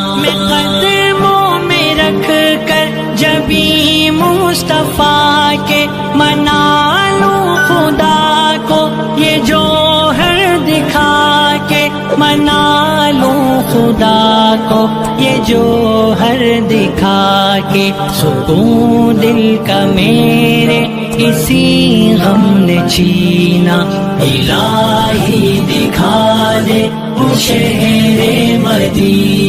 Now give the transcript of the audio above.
मैं कदमों में रख कर जबी मुस्तफा के मना लूं खुदा को, ये जोहर दिखा के मना लूं खुदा को, ये जोहर दिखा के। सुकून दिल का मेरे इसी गम ने छीना, इलाही दिखा दे शहरे मदीना।